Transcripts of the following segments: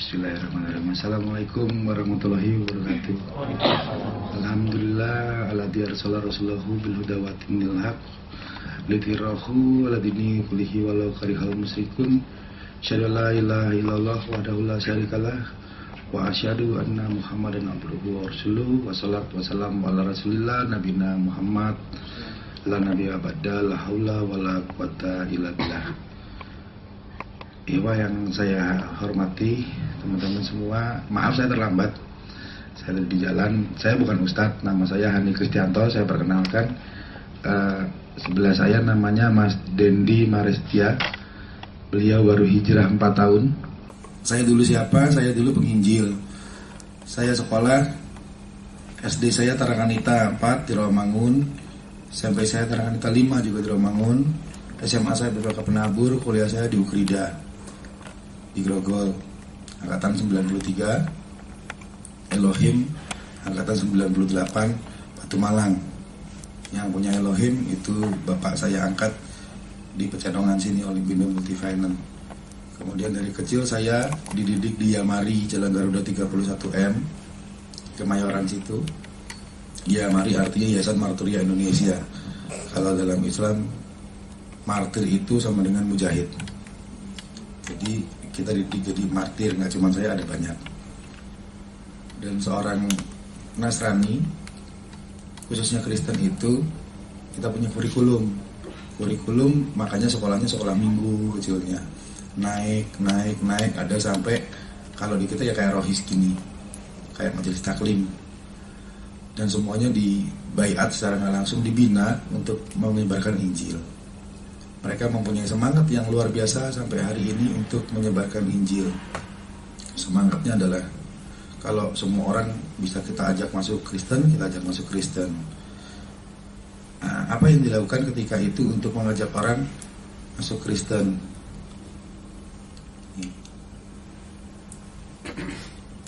Bismillahirrahmanirrahim. Assalamualaikum warahmatullahi wabarakatuh. Alhamdulillah alladzi arsala rasulahu bil huda wa dinil haq lidhirahu ala dini kullihi walau karihal musyrikun. Asyhadu an la ilaha illallah wahdahu la syarikalah wa asyhadu anna Muhammadan abduhu wa rasuluhu. Wassalatu wassalamu ala Rasulillah nabiyina Muhammad la nabiyya ba'da la haula wala quwata illa billah. Iwa yang saya hormati, teman-teman semua, maaf saya terlambat, saya di jalan. Saya bukan Ustadz, nama saya Hani Kristianto. Saya perkenalkan, sebelah saya namanya Mas Dendi Marestia. Beliau baru hijrah 4 tahun. Saya dulu siapa? Saya dulu penginjil. Saya sekolah SD saya Tarakanita 4 di Rawamangun, sampai saya Tarakanita 5 juga di Rawamangun. SMA saya BPK Penabur, kuliah saya di Ukrida di Grogol, angkatan 93. Elohim angkatan 98, Batu Malang. Yang punya Elohim itu bapak saya angkat di Pecenongan sini, Olimpindo Multifinance. Kemudian dari kecil saya dididik di Yamari, Jalan Garuda 31M, Kemayoran situ. Yamari artinya Yayasan Marturia Indonesia. Kalau dalam Islam, martir itu sama dengan mujahid. Jadi kita dididik jadi martir, nggak cuma saya, ada banyak. Dan seorang Nasrani, khususnya Kristen itu, kita punya kurikulum, makanya sekolahnya sekolah minggu kecilnya, naik, ada sampai kalau di kita ya kayak rohis gini, kayak majelis taklim, dan semuanya di baiat secara nggak langsung, dibina untuk menyebarkan Injil. Mereka mempunyai semangat yang luar biasa sampai hari ini untuk menyebarkan Injil. Semangatnya adalah kalau semua orang bisa kita ajak masuk Kristen, kita ajak masuk Kristen. Nah, apa yang dilakukan ketika itu untuk mengajak orang masuk Kristen?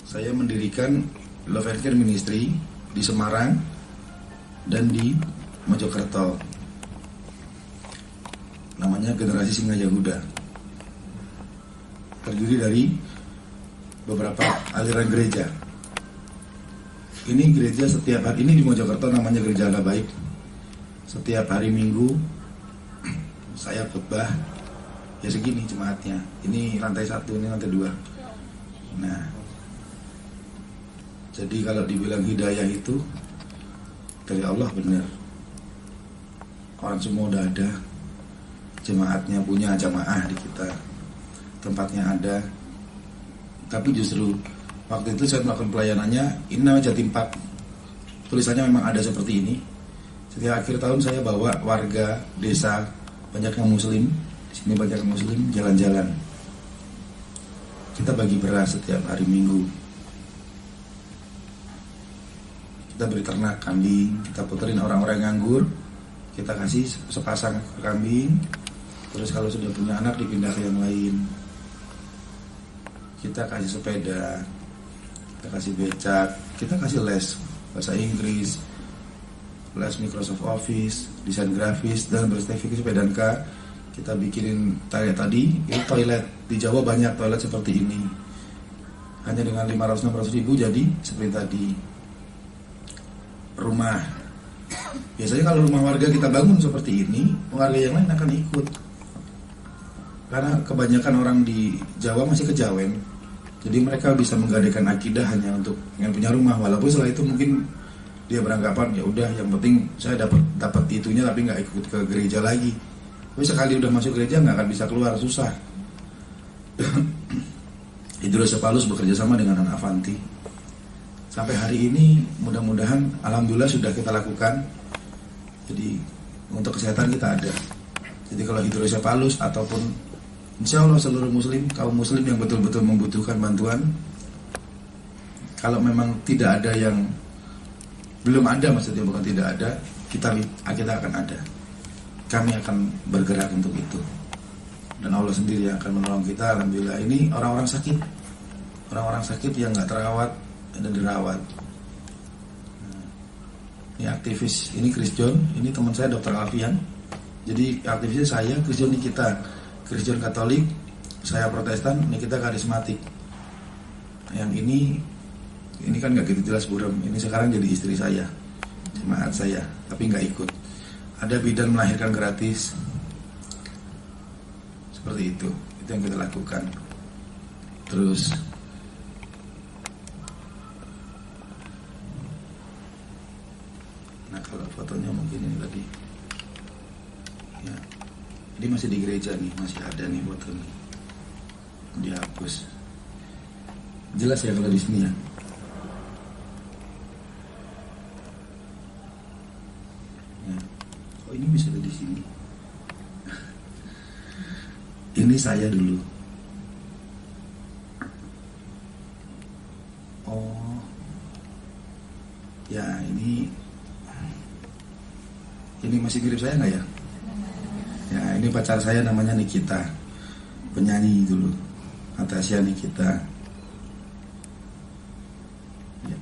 Saya mendirikan Love and Care Ministry di Semarang dan di Mojokerto. Namanya Generasi Singa Yahuda. Terdiri dari beberapa aliran gereja. Ini gereja setiap hari, ini di Mojokerto namanya Gereja Allah Baik. Setiap hari Minggu saya khotbah, ya segini jemaatnya. Ini lantai 1, ini lantai 2. Nah, jadi kalau dibilang hidayah itu dari Allah, benar. Orang semua udah ada, jemaatnya punya jamaah di kita, tempatnya ada. Tapi justru waktu itu saya melakukan pelayanannya, ini namanya Jatim Park. Tulisannya memang ada seperti ini. Setiap akhir tahun saya bawa warga desa, banyak yang muslim, di sini banyak yang muslim, jalan-jalan. Kita bagi beras setiap hari Minggu. Kita beri ternak kambing, kita puterin orang-orang nganggur, kita kasih sepasang kambing. Terus kalau sudah punya anak dipindah ke yang lain. Kita kasih sepeda, kita kasih becak, kita kasih les bahasa Inggris, les Microsoft Office, desain grafis, dan bersertifikat PDNK. Kita bikinin tadi, itu toilet. Di Jawa banyak toilet seperti ini. Hanya dengan 500-600 ribu jadi seperti tadi. Rumah. Biasanya kalau rumah warga kita bangun seperti ini, warga yang lain akan ikut. Karena kebanyakan orang di Jawa masih kejawen, jadi mereka bisa menggadaikan akidah hanya untuk yang punya rumah. Walaupun setelah itu mungkin dia beranggapan ya udah, yang penting saya dapat itunya, tapi nggak ikut ke gereja lagi. Tapi sekali udah masuk gereja nggak akan bisa keluar, susah. Hidrosepalus bekerja sama dengan Anak Avanti. Sampai hari ini mudah-mudahan alhamdulillah sudah kita lakukan. Jadi untuk kesehatan kita ada. Jadi kalau hidrosepalus ataupun insya Allah seluruh muslim, kaum muslim yang betul-betul membutuhkan bantuan, kalau memang tidak ada yang belum ada, maksudnya bukan tidak ada, kita akan ada. Kami akan bergerak untuk itu. Dan Allah sendiri yang akan menolong kita. Alhamdulillah. Ini orang-orang sakit yang nggak terawat dan dirawat. Ini aktivis, ini Chris John, ini teman saya Dr. Alfian. Jadi aktivisnya saya, Chris John ini kita. Kristen Katolik, saya Protestan, ini kita karismatik. Yang ini kan nggak gitu jelas buram. Ini sekarang jadi istri saya, jemaat saya, tapi nggak ikut. Ada bidan melahirkan gratis, seperti itu yang kita lakukan. Terus nah kalau fotonya mungkin ini tadi ya, ini masih di gereja nih, masih ada nih foto nih, dihapus. Jelas ya kalau di sini ya. Ya. Oh ini bisa ada di sini. Ini saya dulu. Oh, ya ini masih mirip saya nggak ya? Ya ini pacar saya namanya Nikita, penyanyi dulu, Natasha Nikita. Ya.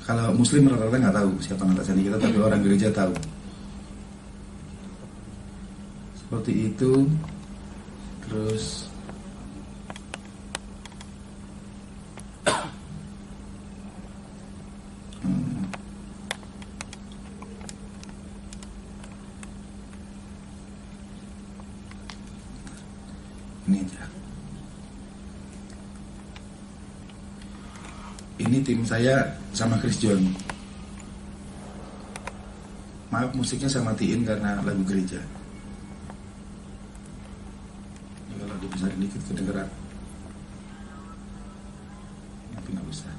Kalau Muslim rata-rata nggak tahu siapa Natasha Nikita, tapi orang gereja tahu. Seperti itu. Terus ini aja. Ini tim saya sama Chris John. Maaf musiknya saya matiin karena lagu gereja. Ini kalau dibesarin dikit kedengeran. Tapi nggak bisa.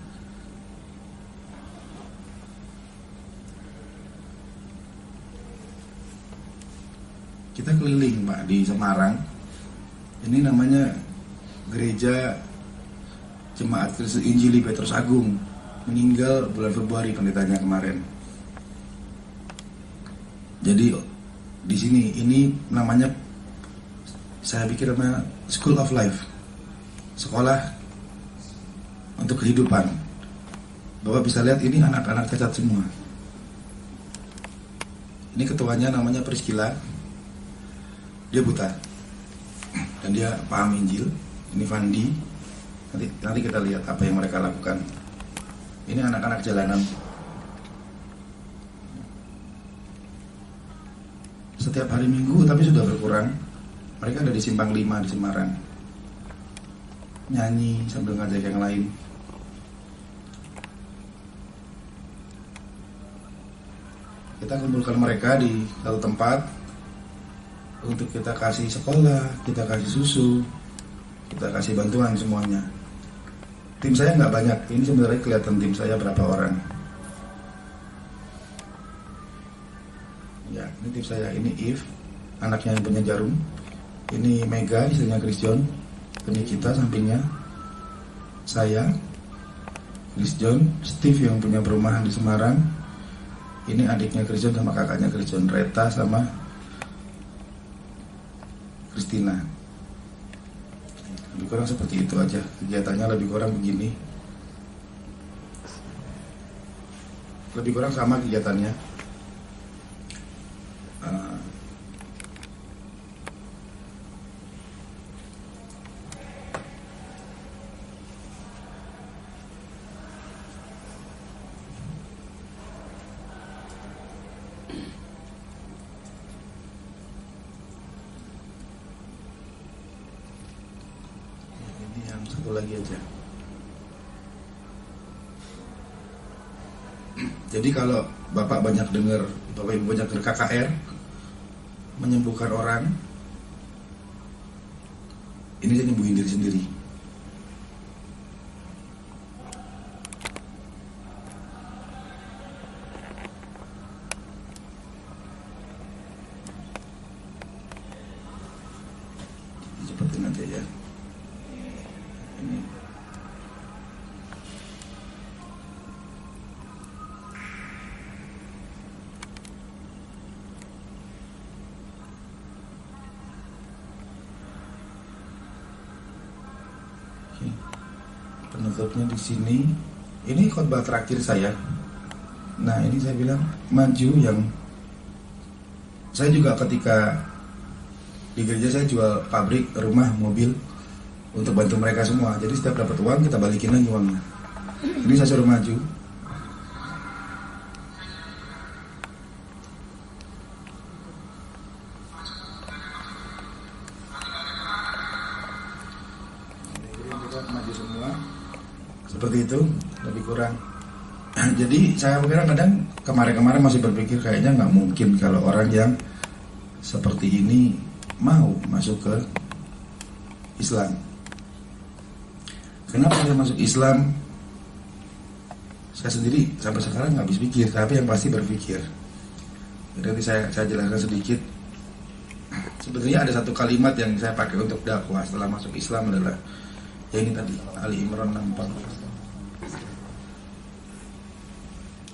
Kita keliling Pak di Semarang. Ini namanya Gereja Jemaat Kristus Injili Petrus Agung. Meninggal bulan Februari pendetanya kemarin. Jadi di sini ini namanya, saya pikir namanya School of Life, sekolah untuk kehidupan. Bapak bisa lihat ini anak-anak cacat semua. Ini ketuanya namanya Priscilla, dia buta dan dia paham Injil. Ini Fandi. Nanti kita lihat apa yang mereka lakukan. Ini anak-anak jalanan. Setiap hari Minggu, tapi sudah berkurang. Mereka ada di Simpang 5 di Semarang. Nyanyi sambil ngajak yang lain. Kita kumpulkan mereka di satu tempat untuk kita kasih sekolah, kita kasih susu, kita kasih bantuan semuanya. Tim saya nggak banyak. Ini sebenarnya kelihatan tim saya berapa orang. Ya, ini tim saya. Ini If, anaknya yang punya jarum. Ini Mega, istrinya Chris John. Ini kita sampingnya. Saya, Chris John. Steve yang punya perumahan di Semarang. Ini adiknya Chris John sama kakaknya Chris John, Reta sama Christina. Lebih kurang seperti itu aja. Kegiatannya lebih kurang begini. Lebih kurang sama kegiatannya. Satu lagi aja. Jadi kalau Bapak banyak dengar, Bapak Ibu banyak dengar KKR menyembuhkan orang, ini saya nyembuhin diri sendiri. Cepetin aja ya. Ini. Oke. Penutupnya di sini. Ini khotbah terakhir saya. Nah, ini saya bilang maju yang saya juga ketika di gereja saya jual pabrik, rumah, mobil. untuk bantu mereka semua. Jadi setiap dapat uang kita balikin lagi uangnya. Ini saya suruh maju. Maju semua seperti itu, lebih kurang. Jadi saya kadang kemarin masih berpikir kayaknya nggak mungkin kalau orang yang seperti ini mau masuk ke Islam. Kenapa saya masuk Islam? Saya sendiri sampai sekarang nggak habis pikir, tapi yang pasti berpikir. Jadi saya jelaskan sedikit. Sebenarnya ada satu kalimat yang saya pakai untuk dakwah setelah masuk Islam adalah ya ini tadi, Ali Imran 64,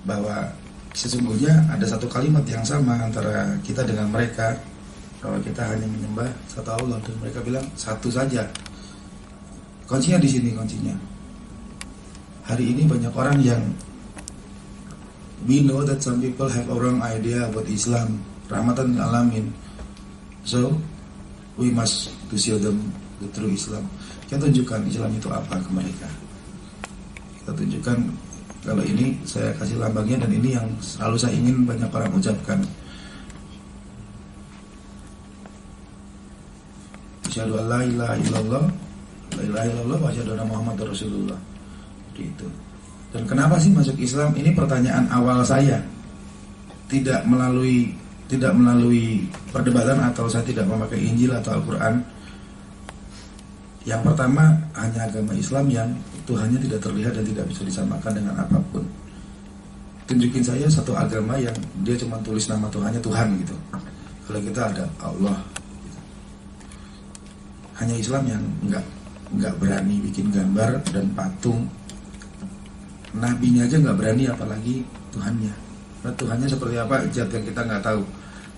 bahwa sesungguhnya ada satu kalimat yang sama antara kita dengan mereka, bahwa kita hanya menyembah satu Allah, dan mereka bilang satu saja. Kuncinya di sini, kuncinya. Hari ini banyak orang yang we know that some people have a wrong idea about Islam, rahmatan lil alamin. So we must to show them the true Islam. Kita tunjukkan Islam itu apa ke mereka. Kita tunjukkan kalau ini saya kasih lambangnya, dan ini yang selalu saya ingin banyak orang ucapkan. Asyhadu an la ilaha illallah, la ilaha illallah wa asyhadu anna Muhammadar Rasulullah. Gitu. Dan kenapa sih masuk Islam? Ini pertanyaan awal saya. Tidak melalui perdebatan atau saya tidak memakai Injil atau Al-Quran. Yang pertama, hanya agama Islam yang Tuhannya tidak terlihat dan tidak bisa disamakan dengan apapun. Tunjukin saya satu agama yang dia cuma tulis nama Tuhannya Tuhan gitu. Kalau kita ada Allah. Hanya Islam yang nggak berani bikin gambar dan patung. Nabinya aja nggak berani, apalagi Tuhannya. Nah, Tuhannya seperti apa? Zat yang kita nggak tahu.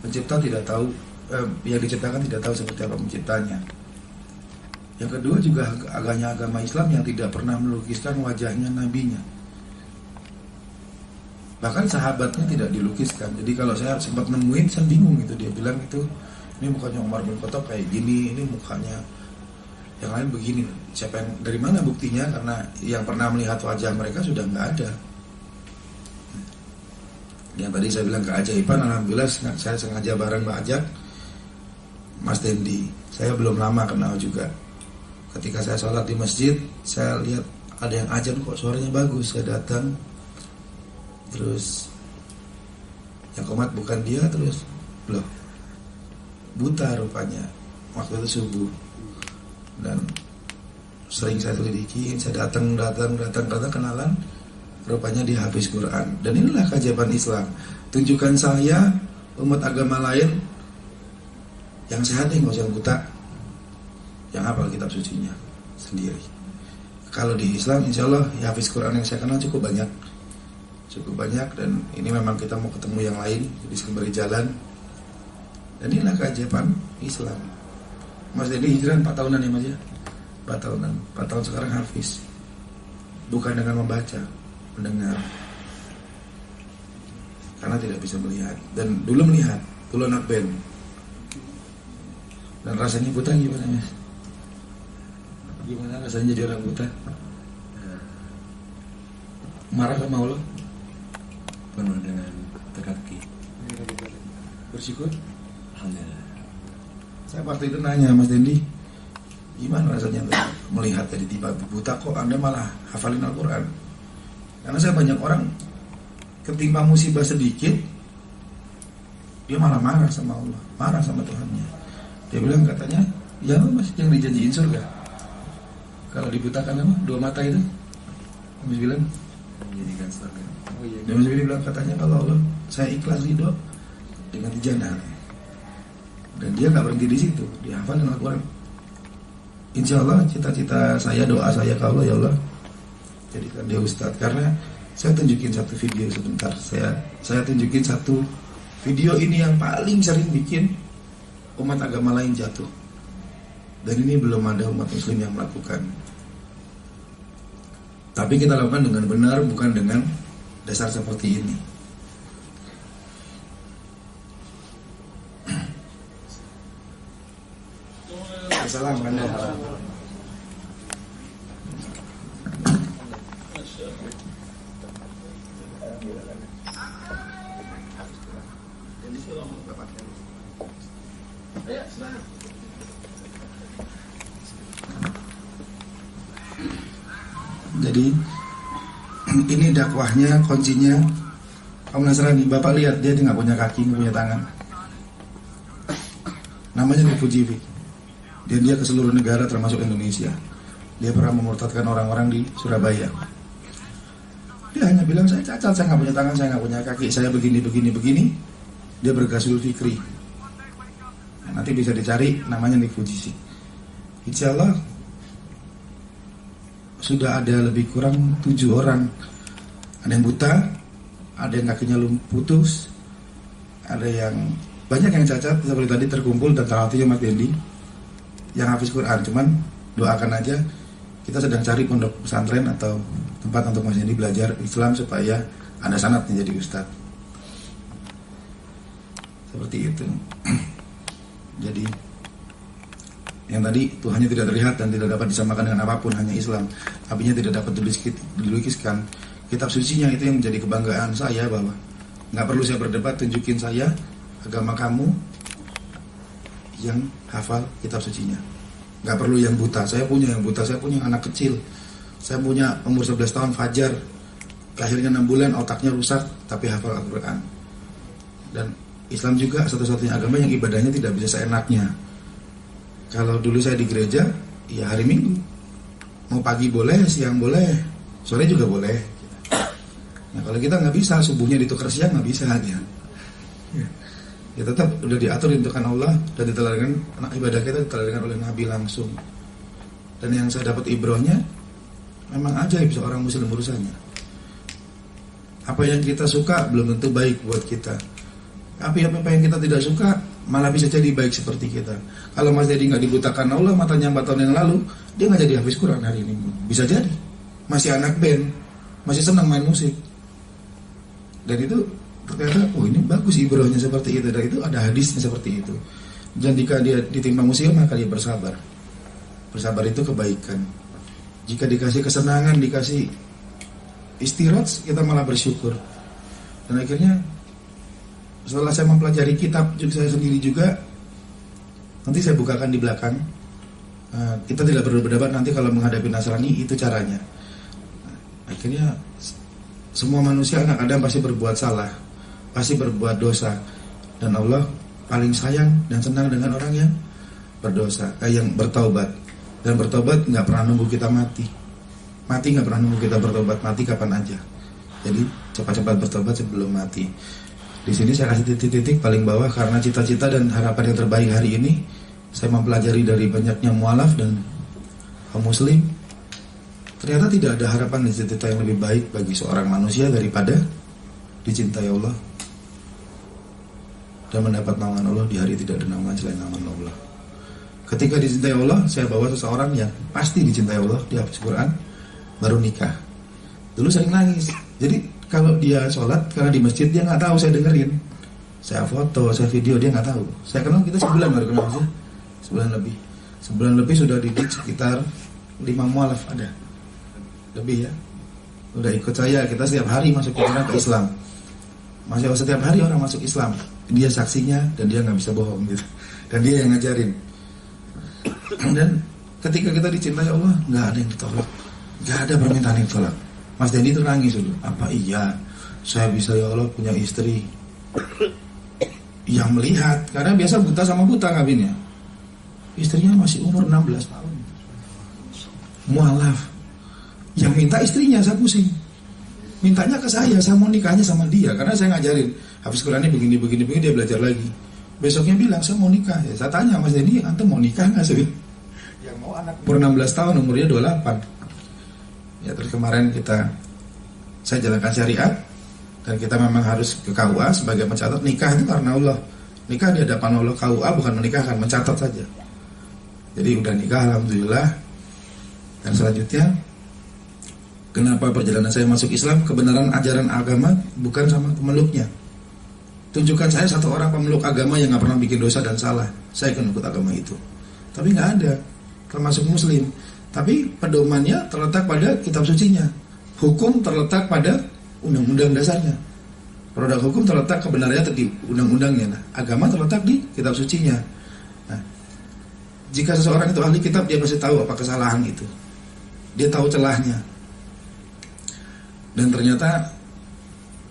Pencipta tidak tahu, yang diciptakan tidak tahu seperti apa penciptanya. Yang kedua juga agama Islam yang tidak pernah melukiskan wajahnya nabinya. Bahkan sahabatnya tidak dilukiskan. Jadi kalau saya sempat nemuin, saya bingung gitu. Dia bilang itu, ini mukanya Umar bin Khattab kayak gini, ini mukanya yang lain begini. Siapa yang, dari mana buktinya? Karena yang pernah melihat wajah mereka sudah nggak ada. Yang tadi saya bilang keajaiban, alhamdulillah saya sengaja bareng Mbak Ajak, Mas Dendi. Saya belum lama kenal juga. Ketika saya sholat di masjid, saya lihat ada yang azan kok suaranya bagus. Saya datang, terus yang komat bukan dia, terus loh, buta rupanya waktu itu subuh. Dan sering saya selidiki, saya datang kenalan, rupanya dia hafiz Quran. Dan inilah keajaiban Islam. Tunjukkan saya umat agama lain yang sehat nih, nggak usah yang buta, yang hafal kitab sucinya sendiri. Kalau di Islam insya Allah ya hafiz Quran yang saya kenal cukup banyak, dan ini memang kita mau ketemu yang lain, jadi sembari jalan. Dan inilah keajaiban Islam. Mas Dedi hijrah 4 tahunan ya Mas ya, 4 tahunan, 4 tahun sekarang hafiz, bukan dengan membaca, mendengar, karena tidak bisa melihat. Dan dulu melihat, dulu anak band. Dan rasanya buta gimana Mas? Gimana rasanya jadi orang buta? Marah sama Allah? Penuh dengan teka-teki. Bersyukur? Alhamdulillah. Saya waktu itu nanya Mas Dendi, gimana rasanya melihat dari tiba buta kok Anda malah hafalin Al-Quran? Karena saya banyak orang ketimpa musibah sedikit, dia malah marah sama Allah, marah sama Tuhannya. Dia bilang katanya, ya Mas yang dijanjiin surga. Kalau dibutakan apa? 2 mata itu, Mas bilang Menjadikan surga. Oh iya. Dia Mas bilang katanya kalau Allah, saya ikhlas ridho dengan jannah. Dan dia nggak berhenti di situ, dia hafalin Al-Quran. Insya Allah cita-cita saya, doa saya ke Allah, ya Allah jadikan dia ustadz. Karena saya tunjukin satu video sebentar, saya tunjukin satu video ini yang paling sering bikin umat agama lain jatuh. Dan ini belum ada umat muslim yang melakukan. Tapi kita lakukan dengan benar, bukan dengan dasar seperti ini. Assalamualaikum. Jadi ini dakwahnya, kuncinya. Kaum Nasrani, Bapak lihat dia nggak punya kaki, nggak punya tangan. Namanya Nifujivi. Dan dia ke seluruh negara termasuk Indonesia. Dia pernah memurtadkan orang-orang di Surabaya. Dia hanya bilang saya cacat, saya nggak punya tangan, saya nggak punya kaki, saya begini. Dia bergasul fikri. Nah, nanti bisa dicari namanya Nifujivi. Insya Allah sudah ada lebih kurang 7 orang. Ada yang buta, ada yang kakinya putus, ada yang banyak yang cacat seperti tadi terkumpul dan terlatih Mas Dendi yang hafiz Quran. Cuman doakan aja, kita sedang cari pondok pesantren atau tempat untuk Mas Dendi belajar Islam supaya ada sanad menjadi ustaz. Seperti itu. Jadi yang tadi Tuhannya tidak terlihat dan tidak dapat disamakan dengan apapun, hanya Islam. Apinya tidak dapat dilukiskan. Kitab sucinya itu yang menjadi kebanggaan saya, bahwa nggak perlu saya berdebat, tunjukin saya agama kamu yang hafal kitab sucinya. Nggak perlu yang buta, saya punya yang buta, saya punya anak kecil, saya punya umur 11 tahun Fajar, lahirnya 6 bulan, otaknya rusak tapi hafal Al-Quran. Dan Islam juga satu-satunya agama yang ibadahnya tidak bisa seenaknya. Kalau dulu saya di gereja, ya hari Minggu, mau pagi boleh, siang boleh, sore juga boleh. Nah kalau kita nggak bisa, subuhnya ditukar siang nggak bisa aja. Ya tetap udah diatur ditentukan Allah dan diteladangkan, ibadah kita diteladangkan oleh Nabi langsung. Dan yang saya dapat ibrohnya, memang ajaib seorang Muslim urusannya. Apa yang kita suka belum tentu baik buat kita. Tapi apa yang kita tidak suka malah bisa jadi baik seperti kita. Kalau Mas Dedi nggak dibutakan Allah matanya 4 tahun yang lalu, dia nggak jadi hafiz Quran hari ini. Bisa jadi masih anak band, masih senang main musik. Dan itu ternyata, oh ini bagus ibrohnya seperti itu. Dan itu ada hadisnya seperti itu. Dan jika dia ditimpa musibah, maka dia bersabar. Bersabar itu kebaikan. Jika dikasih kesenangan, dikasih istirahat, kita malah bersyukur. Dan akhirnya setelah saya mempelajari kitab saya sendiri juga, nanti saya bukakan di belakang. Kita tidak perlu berdebat nanti kalau menghadapi Nasrani, itu caranya. Akhirnya semua manusia anak Adam pasti berbuat salah, pasti berbuat dosa, dan Allah paling sayang dan senang dengan orang yang berdosa, yang bertaubat. Dan bertobat nggak pernah nunggu kita mati nggak pernah nunggu kita bertobat, mati kapan aja. Jadi cepat-cepat bertobat sebelum mati. Di sini saya kasih titik-titik paling bawah karena cita-cita dan harapan yang terbaik hari ini saya mempelajari dari banyaknya mualaf dan kaum muslim. Ternyata tidak ada harapan dan cita-cita yang lebih baik bagi seorang manusia daripada dicintai Allah dan mendapat naungan Allah di hari tidak ada naungan selain naungan Allah. Ketika dicintai Allah, saya bawa seseorang yang pasti dicintai Allah, dia hafaz Quran, baru nikah. Dulu sering nangis. Jadi kalau dia sholat, karena di masjid dia nggak tahu saya dengerin. Saya foto, saya video, dia nggak tahu. Saya kenal kita sebulan baru kenal aja. Sebulan lebih sudah didik sekitar 5 mualaf ada. Lebih ya. Udah ikut saya, kita setiap hari masuk ke Islam. Setiap hari orang masuk Islam. Dia saksinya dan dia nggak bisa bohong gitu. Dan dia yang ngajarin. Dan ketika kita dicintai Allah, nggak ada yang ditolak, nggak ada permintaan yang ditolak. Mas Dendi itu nangis dulu. Apa iya saya bisa ya Allah punya istri yang melihat? Karena biasa buta sama buta kabinnya. Istrinya masih umur 16 tahun. Mualaf. Yang minta istrinya, saya pusing. Mintanya ke saya mau nikahnya sama dia. Karena saya ngajarin hafiz Qurannya begini, dia belajar lagi. Besoknya bilang saya mau nikah. Ya, saya tanya Mas Dendi, antum mau nikah nggak sih? Yang mau anak umur 16 tahun, umurnya 28. Ya terus kemarin saya jalankan syariat dan kita memang harus ke KUA sebagai mencatat nikah itu karena Allah. Nikah di hadapan Allah, KUA bukan menikahkan, mencatat saja. Jadi udah nikah alhamdulillah. Dan selanjutnya, kenapa perjalanan saya masuk Islam? Kebenaran ajaran agama bukan sama pemeluknya. Tunjukkan saya satu orang pemeluk agama yang gak pernah bikin dosa dan salah, saya akan ikut agama itu. Tapi gak ada, termasuk muslim. Tapi pedomannya terletak pada kitab sucinya. Hukum terletak pada undang-undang dasarnya. Produk hukum terletak kebenarannya di undang-undangnya. Nah, agama terletak di kitab sucinya. Nah, jika seseorang itu ahli kitab, dia pasti tahu apa kesalahan itu. Dia tahu celahnya. Dan ternyata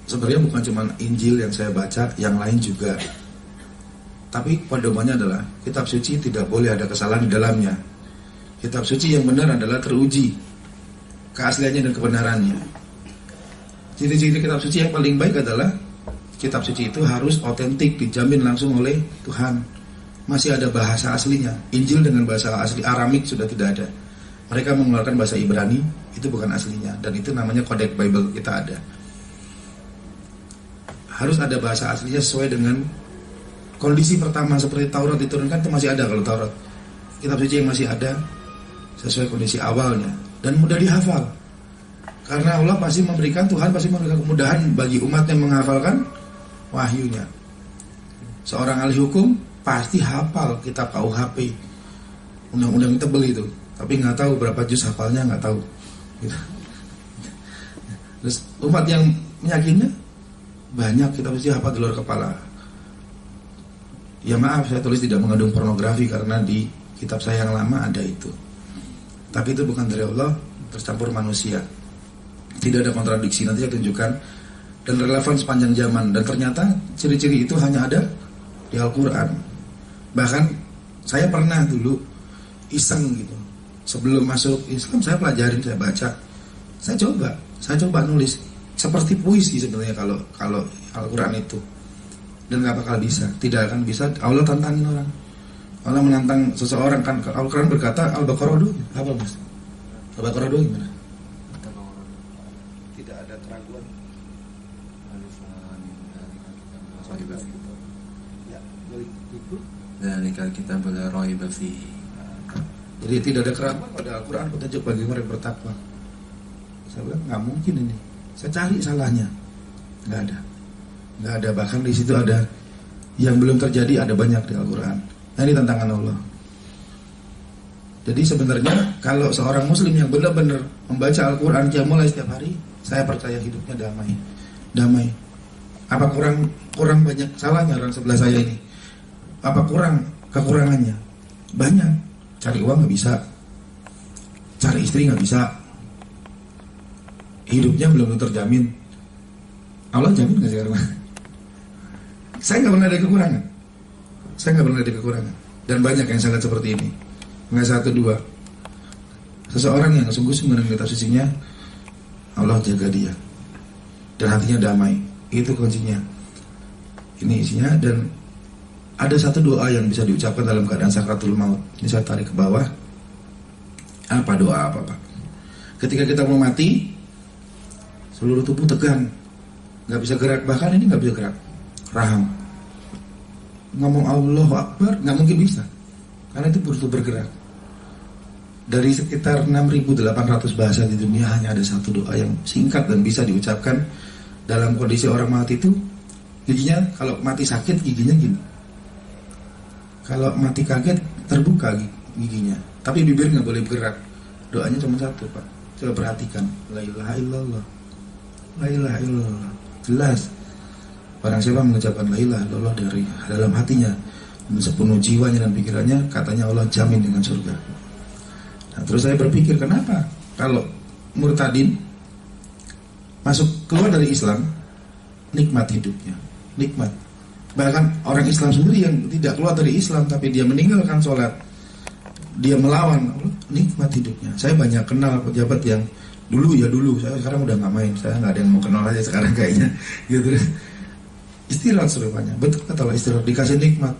sebenarnya bukan cuma Injil yang saya baca, yang lain juga. Tapi pedomannya adalah kitab suci tidak boleh ada kesalahan di dalamnya. Kitab suci yang benar adalah teruji keasliannya dan kebenarannya. Ciri-ciri kitab suci yang paling baik adalah kitab suci itu harus otentik, dijamin langsung oleh Tuhan. Masih ada bahasa aslinya. Injil dengan bahasa asli Aramik sudah tidak ada. Mereka mengeluarkan bahasa Ibrani, itu bukan aslinya. Dan itu namanya Codex Bible, kita ada. Harus ada bahasa aslinya sesuai dengan kondisi pertama. Seperti Taurat diturunkan itu masih ada kalau Taurat. Kitab suci yang masih ada sesuai kondisi awalnya. Dan mudah dihafal. Karena Allah pasti memberikan, Tuhan pasti memberikan kemudahan bagi umat yang menghafalkan wahyunya. Seorang ahli hukum pasti hafal kitab KUHP, undang-undang tebel itu, tapi nggak tahu berapa juz hafalnya, nggak tahu. Gitu. Terus umat yang meyakinnya banyak kitab suci hafal di luar kepala. Ya maaf, saya tulis tidak mengandung pornografi karena di kitab saya yang lama ada itu. Tapi itu bukan dari Allah, tercampur manusia. Tidak ada kontradiksi, nanti saya tunjukkan. Dan relevan sepanjang zaman. Dan ternyata ciri-ciri itu hanya ada di Al-Quran. Bahkan saya pernah dulu iseng gitu. Sebelum masuk Islam saya pelajarin, saya baca. Saya coba nulis. Seperti puisi sebenarnya kalau Al-Quran itu. Dan gak bakal bisa, tidak akan bisa. Allah tantangin orang. Allah menantang seseorang kan. Al-Quran berkata Al-Baqarah dulu. Apa mas? Al-Baqarah dulu gimana? Tidak ada keraguan. Dzalika kitabul la raiba fihi. Jadi tidak ada keraguan pada Al-Quran petunjuk bagi mereka yang bertakwa. Saya bilang nggak mungkin ini. Saya cari salahnya, nggak ada. Bahkan di situ ada yang belum terjadi, ada banyak di Al-Quran. Nah, ini tantangan Allah. Jadi sebenarnya kalau seorang Muslim yang benar-benar membaca Al-Quran mulai setiap hari, saya percaya hidupnya damai. Apa kurang banyak salahnya orang sebelah saya ini? Apa kekurangannya? Banyak. Cari uang nggak bisa, cari istri nggak bisa, hidupnya belum terjamin. Allah jamin nggak sekarang? Saya nggak pernah ada kekurangan. Dan banyak yang sangat seperti ini. Nggak satu dua. Seseorang yang sungguh-sungguh dengan kitab sucinya, Allah jaga dia dan hatinya damai. Itu kuncinya. Ini isinya. Dan ada satu doa yang bisa diucapkan dalam keadaan sakratul maut. Ini saya tarik ke bawah. Apa doa apa Pak? Ketika kita mau mati, seluruh tubuh tegang, nggak bisa gerak. Bahkan ini nggak bisa gerak. Raham. Ngomong Allahu Akbar nggak mungkin bisa, karena itu butuh bergerak. Dari sekitar 6.800 bahasa di dunia, hanya ada satu doa yang singkat dan bisa diucapkan dalam kondisi orang mati itu. Giginya kalau mati sakit giginya gini. Kalau mati kaget terbuka giginya, tapi bibir nggak boleh bergerak. Doanya cuma satu Pak. Coba perhatikan. La ilaha illallah. La ilaha illallah. Jelas. Barang siapa mengucapkan la ilaha illallah dari dalam hatinya, sepenuh jiwanya dan pikirannya, katanya Allah jamin dengan surga. Nah, terus saya berpikir, kenapa kalau murtadin masuk keluar dari Islam nikmat hidupnya, nikmat. Bahkan orang Islam sendiri yang tidak keluar dari Islam tapi dia meninggalkan sholat, dia melawan, nikmat hidupnya. Saya banyak kenal pejabat yang dulu, saya sekarang udah nggak main, saya nggak ada yang mau kenal aja sekarang kayaknya, gitu. Istirahat serupanya, betul kata Allah, istirahat, dikasih nikmat,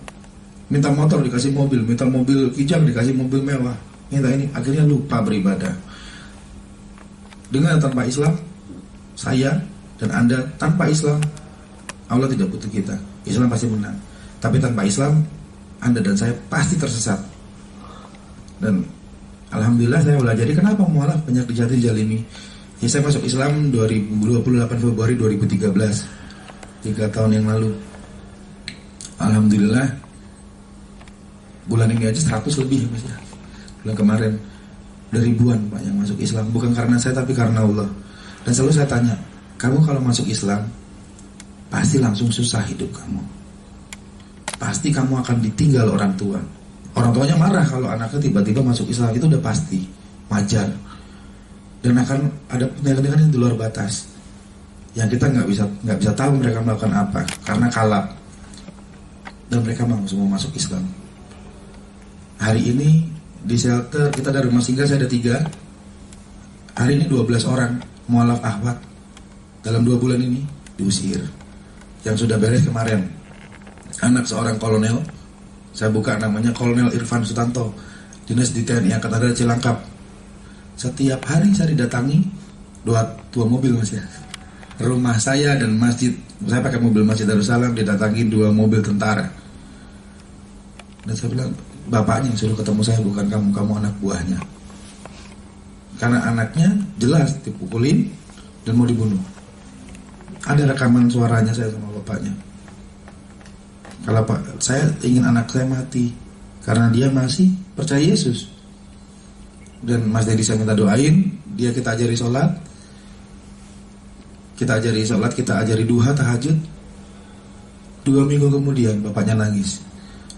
minta motor dikasih mobil, minta mobil kijang dikasih mobil mewah, minta ini, akhirnya lupa beribadah. Dengan tanpa Islam, saya dan Anda tanpa Islam, Allah tidak butuh kita. Islam pasti menang. Tapi tanpa Islam, Anda dan saya pasti tersesat. Dan alhamdulillah saya pelajari kenapa malah banyak dijatuhi jalimi. Ya, saya masuk Islam 28 Februari 2013, 3 tahun yang lalu. Alhamdulillah bulan ini aja 100 lebih Mas ya. Bulan kemarin ada ribuan Pak yang masuk Islam. Bukan karena saya tapi karena Allah. Dan selalu saya tanya, kamu kalau masuk Islam pasti langsung susah hidup kamu. Pasti kamu akan ditinggal orang tua. Orang tuanya marah kalau anaknya tiba-tiba masuk Islam, itu udah pasti, wajar. Dan akan ada penyakit yang di luar batas. yang kita nggak bisa tahu mereka melakukan apa karena kalap, dan mereka mau semua masuk Islam. Hari ini di shelter kita dari rumah singgah saya ada 3. Hari ini 12 orang mualaf ahwat dalam 2 bulan ini diusir. Yang sudah beres kemarin anak seorang kolonel, saya buka namanya Kolonel Irfan Sutanto, dinas di TNI Angkatan Darat Cilangkap. Setiap hari saya didatangi 2 mobil mas ya, rumah saya dan masjid. Saya pakai mobil Masjid Darussalam, didatangi 2 mobil tentara. Dan saya bilang, bapaknya yang suruh ketemu saya, bukan kamu anak buahnya. Karena anaknya jelas dipukulin dan mau dibunuh. Ada rekaman suaranya saya sama bapaknya. Kalau Pak, saya ingin anak saya mati karena dia masih percaya Yesus. Dan Mas Dedi saya minta doain, kita ajari sholat, kita ajari duha, tahajud. 2 minggu kemudian bapaknya nangis,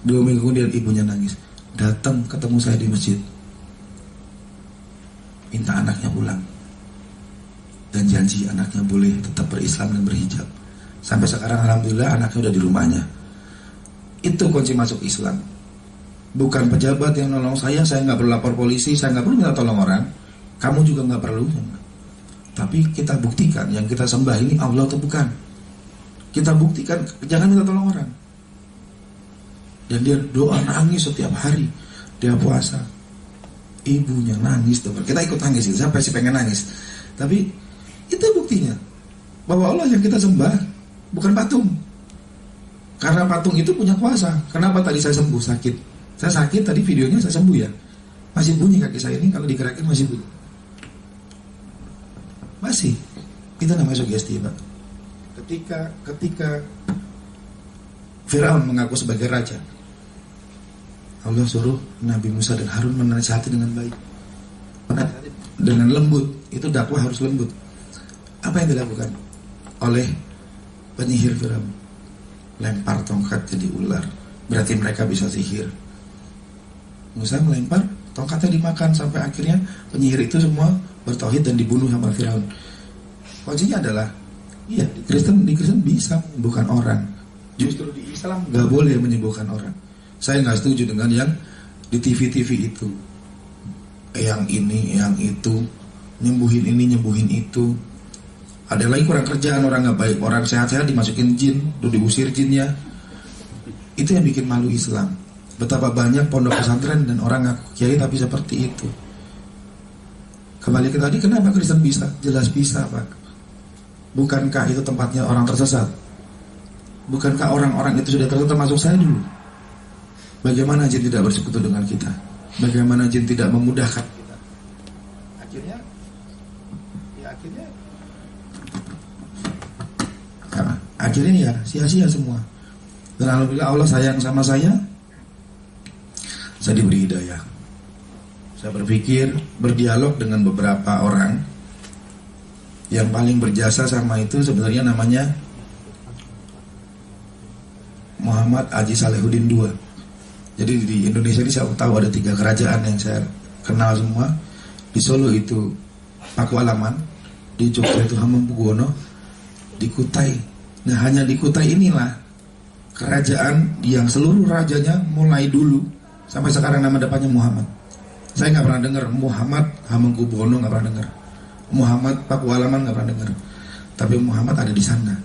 2 minggu kemudian ibunya nangis, datang ketemu saya di masjid, minta anaknya pulang, dan janji anaknya boleh tetap berislam dan berhijab. Sampai sekarang alhamdulillah anaknya udah di rumahnya. Itu kunci masuk Islam. Bukan pejabat yang nolong saya nggak perlu lapor polisi, saya nggak perlu minta tolong orang, kamu juga nggak perlu. Tapi kita buktikan yang kita sembah ini Allah atau bukan. Kita buktikan, jangan minta tolong orang. Dan dia doa nangis setiap hari, dia puasa, ibunya nangis, kita ikut nangis, saya pasti pengen nangis. Tapi itu buktinya bahwa Allah yang kita sembah bukan patung. Karena patung itu punya kuasa. Kenapa tadi saya sembuh sakit? Saya sakit tadi, videonya saya sembuh ya. Masih bunyi kaki saya ini, kalau digerakin masih bunyi. Masih. Itu namanya sugesti, Pak. Ketika Firaun mengaku sebagai raja, Allah suruh Nabi Musa dan Harun menasihati dengan baik, dengan lembut. Itu dakwah harus lembut. Apa yang dilakukan oleh penyihir Firaun? Lempar tongkat jadi ular, berarti mereka bisa sihir. Musa melempar, tongkatnya dimakan, sampai akhirnya penyihir itu semua bertauhid dan dibunuh sama Firaun. Kuncinya adalah, iya, di Kristen bisa menyembuhkan orang. Justru di Islam nggak boleh menyembuhkan orang. Saya nggak setuju dengan yang di TV itu, yang ini, yang itu, nyembuhin ini, nyembuhin itu. Ada lagi kurang kerjaan, orang nggak baik, orang sehat-sehat dimasukin jin, udah diusir jinnya. Itu yang bikin malu Islam. Betapa banyak pondok pesantren dan orang ngaku kiai tapi seperti itu. Kembali ke tadi, kenapa Kristen bisa? Jelas bisa, Pak. Bukankah itu tempatnya orang tersesat? Bukankah orang-orang itu sudah tersesat, termasuk saya dulu? Bagaimana jin tidak bersekutu dengan kita? Bagaimana jin tidak memudahkan kita? Akhirnya ya sia-sia semua. Dan alhamdulillah Allah sayang sama saya diberi hidayah. Saya berpikir, berdialog dengan beberapa orang. Yang paling berjasa sama itu sebenarnya namanya Muhammad Haji Salehuddin II. Jadi di Indonesia ini saya tahu ada 3 kerajaan yang saya kenal semua. Di Solo itu Paku Alaman, di Jogja itu Hamengkubuwono, di Kutai. Nah, hanya di Kutai inilah kerajaan yang seluruh rajanya mulai dulu sampai sekarang nama depannya Muhammad. Saya nggak pernah dengar Muhammad Hamengkubuwono, nggak pernah dengar. Muhammad Paku Alaman nggak pernah dengar. Tapi Muhammad ada di sana,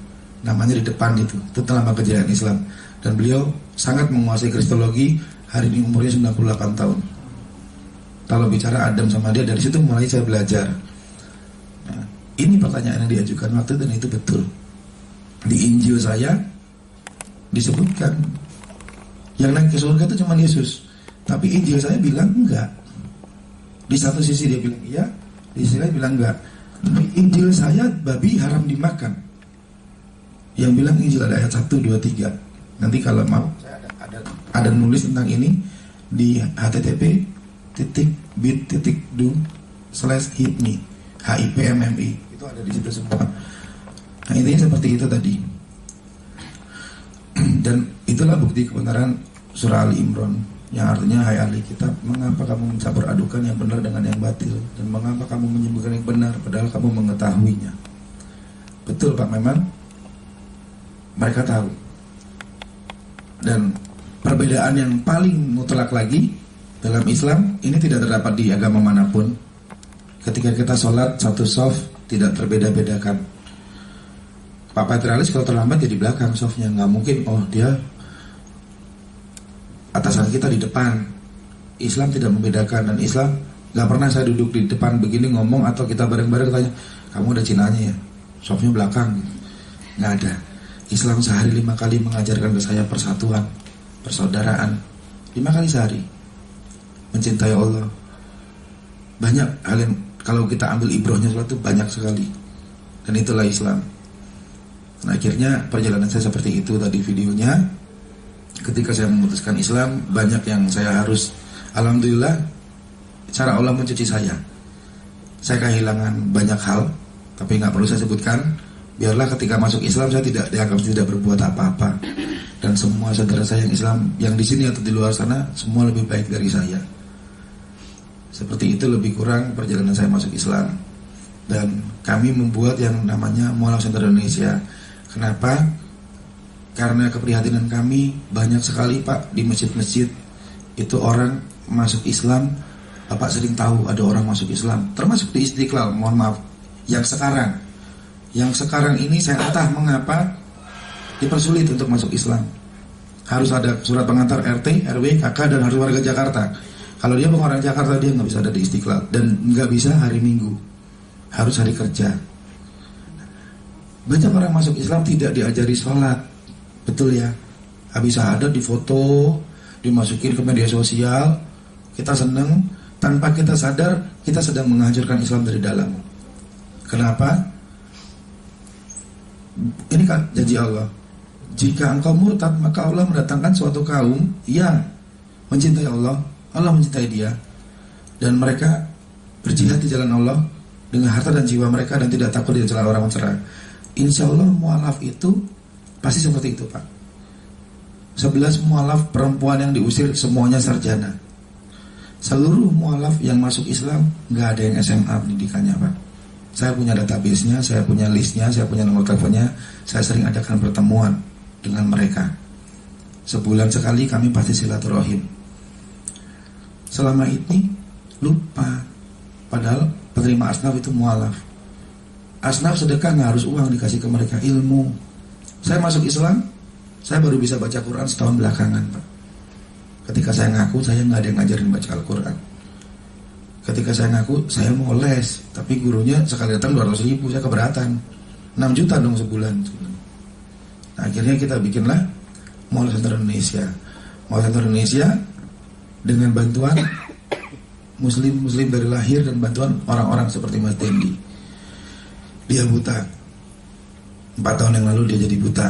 namanya di depan itu nama kejayaan Islam. Dan beliau sangat menguasai kristologi. Hari ini umurnya 98 tahun. Kalau bicara Adam sama dia, dari situ mulai saya belajar. Nah, ini pertanyaan yang diajukan waktu itu, dan itu betul. Di Injil saya disebutkan yang naik ke surga itu cuma Yesus, tapi Injil saya bilang enggak. Di satu sisi dia bilang iya, di sisi lain bilang enggak. Di Injil saya babi haram dimakan. Yang bilang Injil ada ayat 1, 2, 3. Nanti kalau mau saya ada nulis tentang ini di http://bit.do/hipmi HIPMMI. Itu ada di situ semua. Nah, intinya seperti itu tadi. Dan itulah bukti kebenaran surah Ali Imran, yang artinya, hai ahli kitab, mengapa kamu mencampur adukan yang benar dengan yang batil, dan mengapa kamu menyembuhkan yang benar padahal kamu mengetahuinya. Betul Pak, memang mereka tahu. Dan perbedaan yang paling mutlak lagi dalam Islam ini tidak terdapat di agama manapun. Ketika kita sholat satu shaf tidak terbeda-bedakan. Pak Patrialis kalau terlambat ya di belakang shafnya, nggak mungkin oh dia atasan kita di depan. Islam tidak membedakan, dan Islam nggak pernah saya duduk di depan begini ngomong atau kita bareng-bareng tanya kamu ada cinanya ya, shafnya belakang, nggak ada. Islam sehari 5 kali mengajarkan ke saya persatuan, persaudaraan, 5 kali sehari, mencintai Allah. Banyak hal yang kalau kita ambil ibrohnya sholat itu banyak sekali, dan itulah Islam. Nah, akhirnya perjalanan saya seperti itu tadi videonya. Ketika saya memutuskan Islam, banyak yang saya harus, alhamdulillah, cara Allah mencuci saya. Saya kehilangan banyak hal, tapi nggak perlu saya sebutkan. Biarlah ketika masuk Islam saya tidak dianggap tidak berbuat apa-apa, dan semua saudara saya yang Islam yang di sini atau di luar sana semua lebih baik dari saya. Seperti itu lebih kurang perjalanan saya masuk Islam. Dan kami membuat yang namanya Mualaf Center Indonesia. Kenapa? Karena keprihatinan kami banyak sekali Pak di masjid-masjid itu orang masuk Islam. Bapak sering tahu ada orang masuk Islam, termasuk di Istiqlal, mohon maaf. Yang sekarang ini saya entah mengapa dipersulit untuk masuk Islam. Harus ada surat pengantar RT, RW, KK, dan harus warga Jakarta. Kalau dia bukan orang Jakarta dia nggak bisa ada di Istiqlal, dan nggak bisa hari Minggu, harus hari kerja. Banyak orang masuk Islam tidak diajari sholat, betul ya? Habis ada di foto, dimasukin ke media sosial, kita seneng, tanpa kita sadar kita sedang menghancurkan Islam dari dalam. Kenapa? Ini kan janji Allah. Jika engkau murtad, maka Allah mendatangkan suatu kaum yang mencintai Allah, Allah mencintai dia, dan mereka berjihad di jalan Allah dengan harta dan jiwa mereka dan tidak takut dicela orang mencela. Insya Allah mualaf itu pasti seperti itu Pak. 11 mualaf perempuan yang diusir semuanya sarjana. Seluruh mualaf yang masuk Islam nggak ada yang SMA pendidikannya Pak. Saya punya database-nya, saya punya listnya, saya punya nomor teleponnya. Saya sering adakan pertemuan dengan mereka. Sebulan sekali kami pasti silaturahim. Selama ini lupa, padahal penerima asnaf itu mualaf. Asnaf sedekah nggak harus uang, dikasih ke mereka ilmu. Saya masuk Islam, saya baru bisa baca Quran setahun belakangan Pak. Ketika saya ngaku saya nggak ada yang ngajarin baca Al-Quran. Ketika saya ngaku saya mau les, tapi gurunya sekali datang 200.000, saya keberatan. 6 juta dong sebulan. Nah, akhirnya kita bikinlah Mualaf Center Indonesia. Mualaf Center Indonesia dengan bantuan muslim dari lahir dan bantuan orang-orang seperti Mas Dendi. Dia buta, 4 tahun yang lalu dia jadi buta,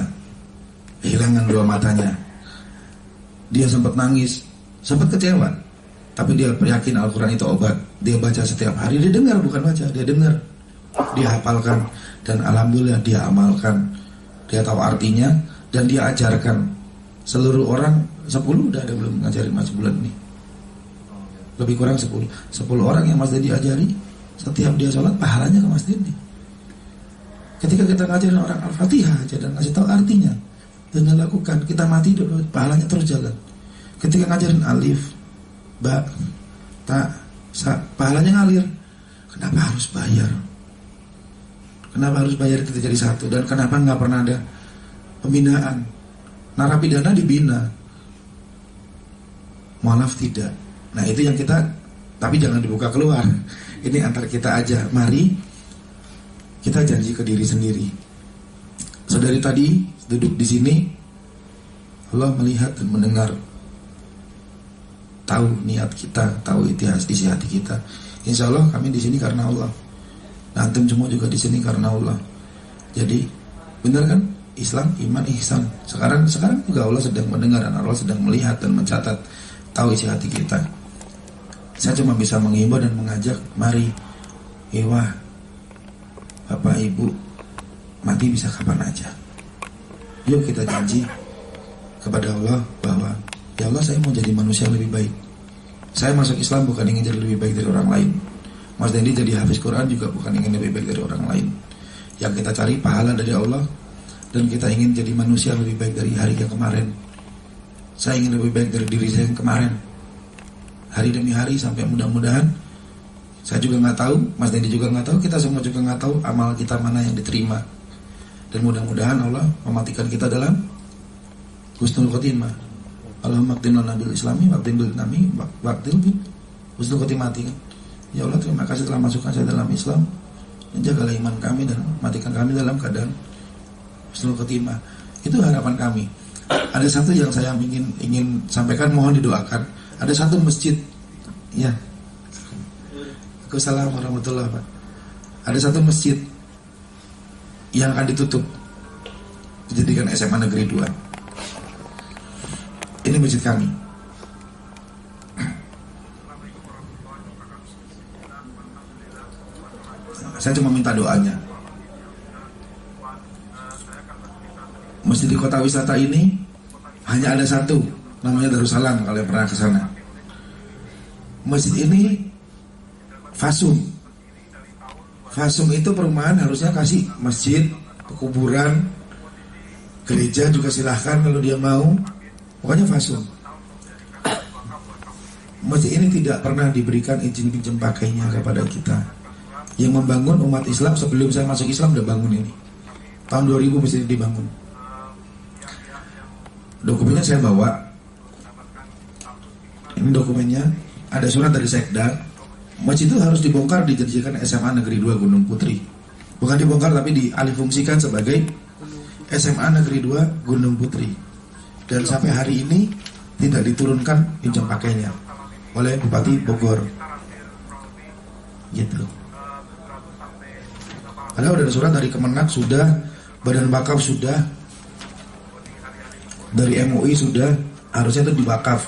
kehilangan 2 matanya. Dia sempat nangis, sempat kecewa, tapi dia yakin Al-Quran itu obat. Dia baca setiap hari, dia dengar, bukan baca, dia dengar, dia hafalkan, dan alhamdulillah dia amalkan. Dia tahu artinya dan dia ajarkan. Seluruh orang 10 udah ada belum ngajarin Mas bulan ini? Lebih kurang 10 orang yang Mas Dendi ajari. Setiap dia sholat pahalanya ke Mas Dendi. Ketika kita ngajarin orang Al-Fatihah aja dan ngasih tahu artinya dan lakukan, kita mati dulu, pahalanya terus jalan. Ketika ngajarin alif, ba, ta, sa, pahalanya ngalir. Kenapa harus bayar? Kenapa harus bayar kita jadi satu? Dan kenapa nggak pernah ada pembinaan? Narapidana dibina, mualaf tidak. Nah itu yang kita, tapi jangan dibuka keluar. Ini antar kita aja. Mari kita janji ke diri sendiri. Saudari tadi duduk di sini, Allah melihat dan mendengar, tahu niat kita, tahu isi hati kita. Insya Allah kami di sini karena Allah. Antum semua juga di sini karena Allah. Jadi benar kan? Islam, iman, ihsan. Sekarang juga Allah sedang mendengar dan Allah sedang melihat dan mencatat, tahu isi hati kita. Saya cuma bisa menghimbau dan mengajak, mari, Bapak Ibu, mati bisa kapan aja. Yuk kita janji kepada Allah bahwa ya Allah, saya mau jadi manusia yang lebih baik. Saya masuk Islam bukan ingin jadi lebih baik dari orang lain. Mas Dendi jadi hafiz Quran juga bukan ingin lebih baik dari orang lain. Yang kita cari pahala dari Allah, dan kita ingin jadi manusia lebih baik dari hari yang kemarin. Saya ingin lebih baik dari diri saya yang kemarin, hari demi hari, sampai mudah-mudahan, saya juga nggak tahu, Mas Dendi juga nggak tahu, kita semua juga nggak tahu amal kita mana yang diterima. Dan mudah-mudahan Allah mematikan kita dalam husnul khotimah. Allahumma qtimna nabil islami waqtim bil nami waqtil bil husnul khotimati. Ya Allah, terima kasih telah masukkan saya dalam Islam, dan jagalah iman kami dan matikan kami dalam keadaan husnul khotimah. Itu harapan kami. Ada satu yang saya ingin sampaikan, mohon didoakan. Ada satu masjid, ya. Assalamualaikum warahmatullahi wabarakatuh. Ada satu masjid yang akan ditutup, dijadikan SMA Negeri 2. Ini masjid kami. Saya cuma minta doanya. Masjid di kota wisata ini hanya ada satu, namanya Darussalam, kalau yang pernah ke sana. Masjid ini Fasum. Fasum itu perumahan harusnya kasih masjid, kuburan, gereja juga silahkan kalau dia mau. Pokoknya Fasum. Masjid ini tidak pernah diberikan izin pinjam pakainya kepada kita. Yang membangun umat Islam sebelum saya masuk Islam udah bangun ini. Tahun 2000 masjid ini dibangun. Dokumennya saya bawa. Ini dokumennya, ada surat dari Sekda. Masjid itu harus dibongkar, dijadikan SMA Negeri 2 Gunung Putri. Bukan dibongkar tapi dialihfungsikan sebagai SMA Negeri 2 Gunung Putri. Dan sampai hari ini tidak diturunkan pinjam pakainya oleh Bupati Bogor. Gitu. Padahal ada surat dari Kemenak sudah, Badan Wakaf sudah, dari MUI sudah, harusnya itu diwakaf.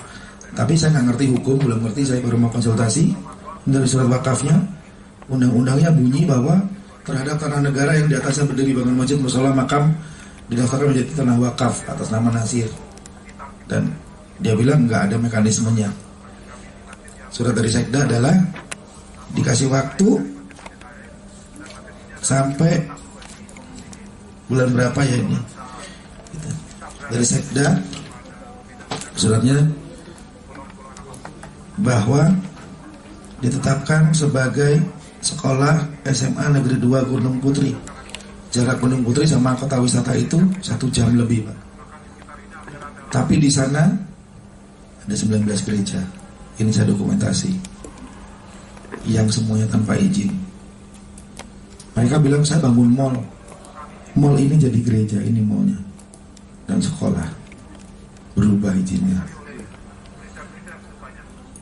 Tapi saya nggak ngerti hukum, belum ngerti, saya baru mau konsultasi. Dari surat wakafnya, undang-undangnya bunyi bahwa terhadap tanah negara yang di atasnya berdiri bangun masjid, musola, makam, didaftarkan menjadi tanah wakaf atas nama Nasir. Dan dia bilang nggak ada mekanismenya. Surat dari Sekda adalah dikasih waktu sampai bulan berapa ya ini? Dari Sekda suratnya bahwa ditetapkan sebagai sekolah SMA Negeri 2 Gunung Putri. Jarak Gunung Putri sama kota wisata itu 1 jam lebih, Pak. Tapi di sana ada 19 gereja. Ini saya dokumentasi. Yang semuanya tanpa izin. Mereka bilang saya bangun mall. Mall ini jadi gereja, ini mallnya. Dan sekolah. Berubah izinnya.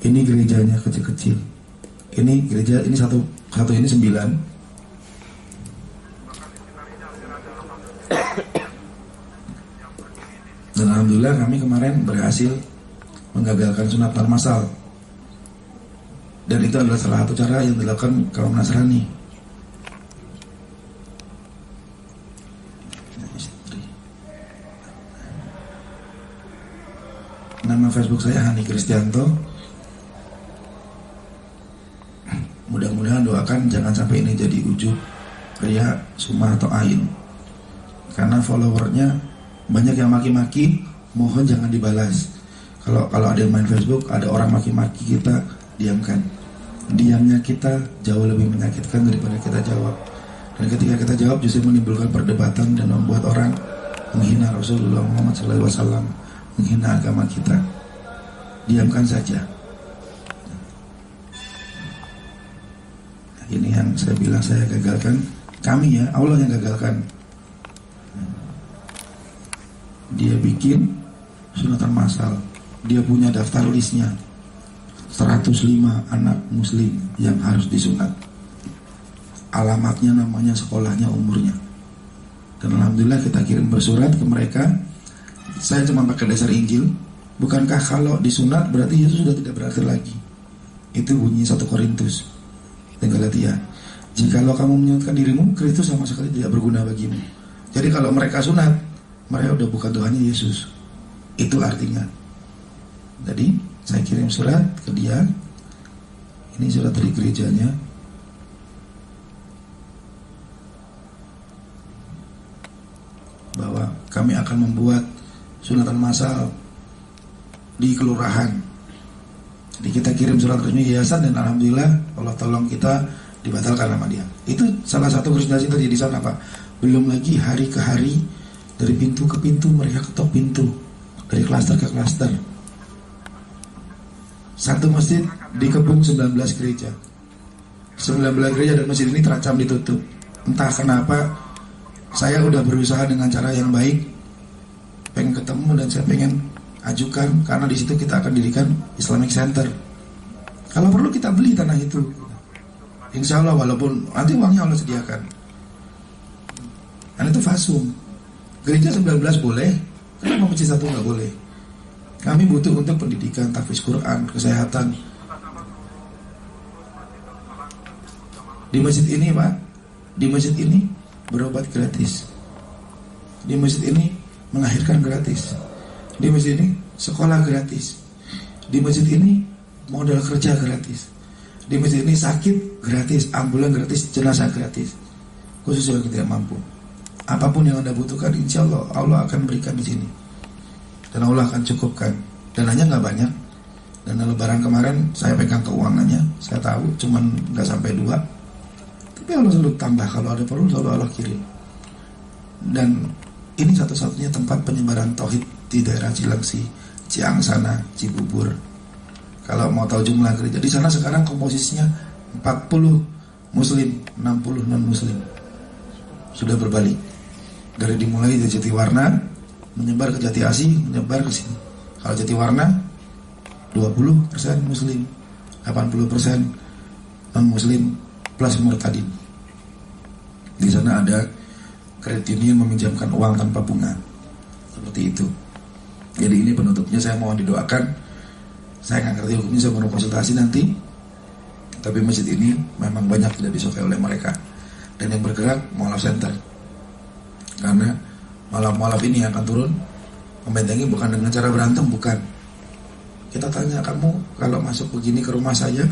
Ini gerejanya kecil-kecil. Ini gereja, ini satu ini 9. Dan alhamdulillah kami kemarin berhasil menggagalkan sunatan massal. Dan itu adalah salah satu cara yang dilakukan kaum Nasrani. Nama Facebook saya Hani Kristianto. Mudah-mudahan doakan jangan sampai ini jadi ujub, ria, sumah atau ain. Karena followernya banyak yang maki-maki, mohon jangan dibalas. Kalau ada yang main Facebook, ada orang maki-maki kita, diamkan. Diamnya kita jauh lebih menyakitkan daripada kita jawab. Dan ketika kita jawab justru menimbulkan perdebatan dan membuat orang menghina Rasulullah Muhammad SAW, menghina agama kita. Diamkan saja. Ini yang saya bilang saya gagalkan. Kami ya, Allah yang gagalkan. Dia bikin sunatan massal. Dia punya daftar listnya 105 anak muslim yang harus disunat. Alamatnya, namanya, sekolahnya, umurnya. Dan alhamdulillah kita kirim bersurat ke mereka. Saya cuma pakai dasar Injil. Bukankah kalau disunat berarti Yesus sudah tidak berakhir lagi? Itu bunyi 1 Korintus dan Galatia. Jikalau kamu menyunatkan dirimu, Kristus sama sekali tidak berguna bagimu. Jadi kalau mereka sunat, mereka udah bukan Tuhannya Yesus. Itu artinya. Jadi saya kirim surat ke dia. Ini surat dari gerejanya. kami akan membuat sunatan massal di kelurahan. Jadi kita kirim surat resmi yayasan dan alhamdulillah Allah tolong kita dibatalkan sama dia. Itu salah satu koordinasi terjadi di sana Pak. Belum lagi hari ke hari, dari pintu ke pintu mereka ketok pintu, dari klaster ke klaster. Satu masjid dikepung 19 gereja. 19 gereja dan masjid ini terancam ditutup. Entah kenapa saya udah berusaha dengan cara yang baik, pengen ketemu dan saya pengen ajukan, karena di situ kita akan dirikan Islamic Center. Kalau perlu kita beli tanah itu, insya Allah, walaupun nanti uangnya Allah sediakan. Karena itu fasum. Gereja 19 boleh, kenapa masjid satu nggak boleh? Kami butuh untuk pendidikan, tahfiz Quran, kesehatan. Di masjid ini Pak, di masjid ini berobat gratis. Di masjid ini melahirkan gratis. Di masjid ini sekolah gratis. Di masjid ini modal kerja gratis. Di masjid ini sakit gratis, ambulan gratis, jenazah gratis. Khusus yang tidak mampu. Apapun yang Anda butuhkan, insya Allah Allah akan berikan di sini. Dan Allah akan cukupkan. Dananya nggak banyak. Dana lebaran kemarin saya pegang keuangannya, saya tahu cuman nggak sampai 2. Tapi Allah selalu tambah, kalau ada perlu selalu Allah kirim. Dan ini satu-satunya tempat penyebaran tauhid di daerah Cilengsi, Ciangsana, Cibubur. Kalau mau tahu jumlah gereja di sana sekarang komposisinya 40 Muslim, 60 non Muslim. Sudah berbalik. Dari dimulai dari Jatiwarna menyebar ke Jati Asih, menyebar ke sini. Kalau Jatiwarna 20% Muslim, 80% non Muslim plus murtadin. Di sana ada kredit union meminjamkan uang tanpa bunga. Seperti itu. Jadi ini penutupnya, saya mohon didoakan. Saya nggak ngerti hukumnya, saya mau konsultasi nanti. Tapi masjid ini memang banyak tidak disukai oleh mereka. Dan yang bergerak mualaf center. Karena mualaf ini yang akan turun membentengi bukan dengan cara berantem, bukan. Kita tanya, kamu kalau masuk begini ke rumah saya,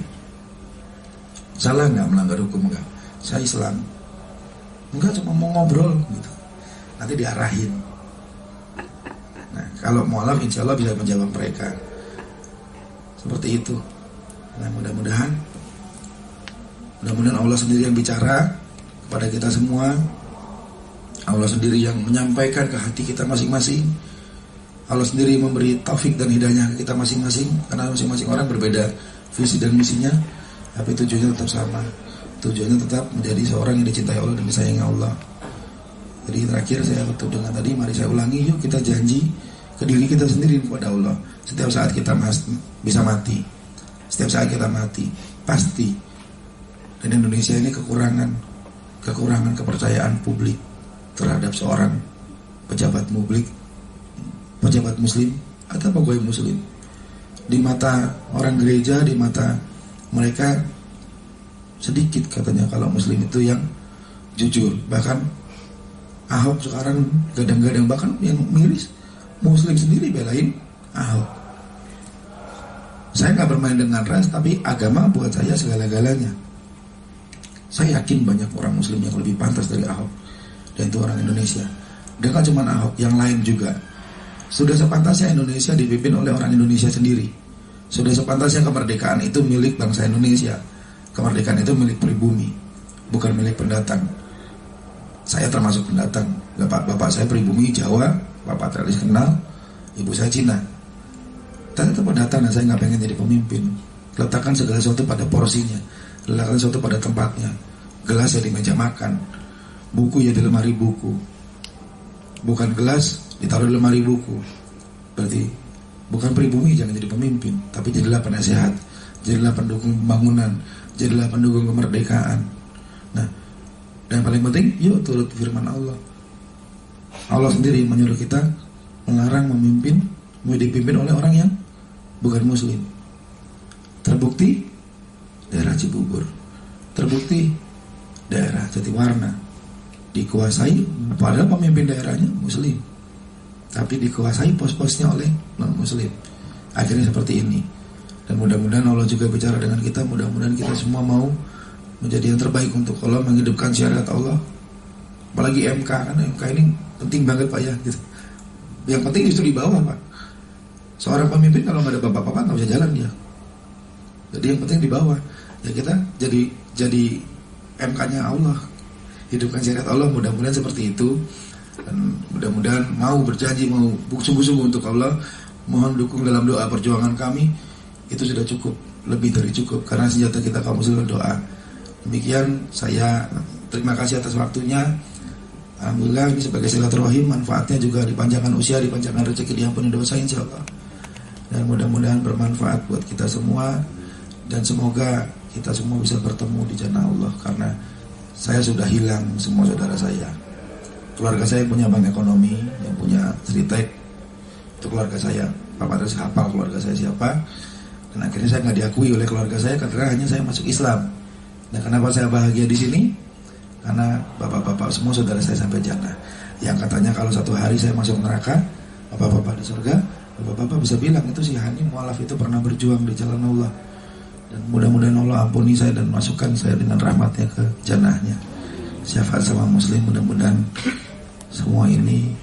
salah nggak melanggar hukum? Enggak. Saya Islam. Enggak, cuma mau ngobrol gitu. Nanti diarahin. Nah, kalau mualaf insya Allah bisa menjawab mereka. Seperti itu. Nah, mudah-mudahan Allah sendiri yang bicara kepada kita semua. Allah sendiri yang menyampaikan ke hati kita masing-masing. Allah sendiri memberi taufik dan hidayah ke kita masing-masing. Karena masing-masing orang berbeda visi dan misinya, tapi tujuannya tetap sama. Tujuannya tetap menjadi seorang yang dicintai Allah dan disayangi Allah. Jadi terakhir saya tutup dengan tadi, mari saya ulangi, yuk kita janji ke diri kita sendiri kepada Allah. Setiap saat kita bisa mati. Setiap saat kita mati, pasti. Dan Indonesia ini kekurangan kepercayaan publik terhadap seorang pejabat publik, pejabat muslim atau pegawai muslim. Di mata orang gereja, di mata mereka sedikit katanya kalau muslim itu yang jujur. Bahkan Ahok sekarang gadang-gadang, bahkan yang miris muslim sendiri belain Ahok. Saya nggak bermain dengan ras, tapi agama buat saya segala-galanya. Saya yakin banyak orang muslim yang lebih pantas dari Ahok, dan itu orang Indonesia. Dia kan cuma Ahok, yang lain juga. Sudah sepantasnya Indonesia dipimpin oleh orang Indonesia sendiri. Sudah sepantasnya kemerdekaan itu milik bangsa Indonesia. Kemerdekaan itu milik pribumi, bukan milik pendatang. Saya termasuk pendatang. Bapak saya pribumi Jawa, bapak tradisi kenal, ibu saya Cina. Tapi itu pendatang dan saya nggak pengen jadi pemimpin. Letakkan segala sesuatu pada porsinya, letakkan sesuatu pada tempatnya. Gelas ya di meja makan, buku ya di lemari buku. Bukan gelas ditaruh di lemari buku. Berarti bukan pribumi jangan jadi pemimpin, tapi jadilah penasehat, jadilah pendukung pembangunan, jadilah pendukung kemerdekaan. Nah, dan paling penting, yuk turut firman Allah. Allah sendiri menyuruh kita melarang memimpin, mau dipimpin oleh orang yang bukan muslim. Terbukti daerah Cibubur, terbukti daerah Jatiwarna dikuasai, padahal pemimpin daerahnya muslim, tapi dikuasai pos-posnya oleh non-muslim. Akhirnya seperti ini. Dan mudah-mudahan Allah juga bicara dengan kita. Mudah-mudahan kita semua mau menjadi yang terbaik untuk Allah, menghidupkan syariat Allah. Apalagi MK, karena MK ini penting banget Pak ya gitu. Yang penting justru di bawah, Pak. Seorang pemimpin kalau nggak ada bapak-bapak nggak bisa jalan dia. Jadi yang penting di bawah. Ya kita jadi MK-nya Allah, hidupkan syariat Allah. Mudah-mudahan seperti itu. Dan mudah-mudahan mau berjanji, mau sungguh-sungguh untuk Allah. Mohon dukung dalam doa perjuangan kami. Itu sudah cukup, lebih dari cukup. Karena senjata kita kaum muslim doa. Demikian, saya terima kasih atas waktunya. Alhamdulillah ini sebagai silaturahim, manfaatnya juga dipanjangkan usia, dipanjangkan rezeki, diampuni dosa insyaallah. Dan mudah-mudahan bermanfaat buat kita semua. Dan semoga kita semua bisa bertemu di jannah Allah. Karena saya sudah hilang semua saudara saya. Keluarga saya punya bank ekonomi, yang punya Sritek, itu keluarga saya. Bapak harus hafal keluarga saya siapa. Dan akhirnya saya nggak diakui oleh keluarga saya karena hanya saya masuk Islam. Nah, kenapa saya bahagia di sini? Karena bapak-bapak semua saudara saya sampai jannah. Yang katanya kalau satu hari saya masuk neraka, bapak-bapak di surga, bapak-bapak bisa bilang itu si Hani mualaf itu pernah berjuang di jalan Allah. Dan mudah-mudahan Allah ampuni saya dan masukkan saya dengan rahmatnya ke jannahnya. Syafaat sama muslim, mudah-mudahan semua ini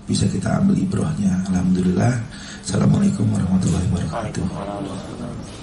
bisa kita ambil ibrahnya. Alhamdulillah. Assalamualaikum warahmatullahi wabarakatuh.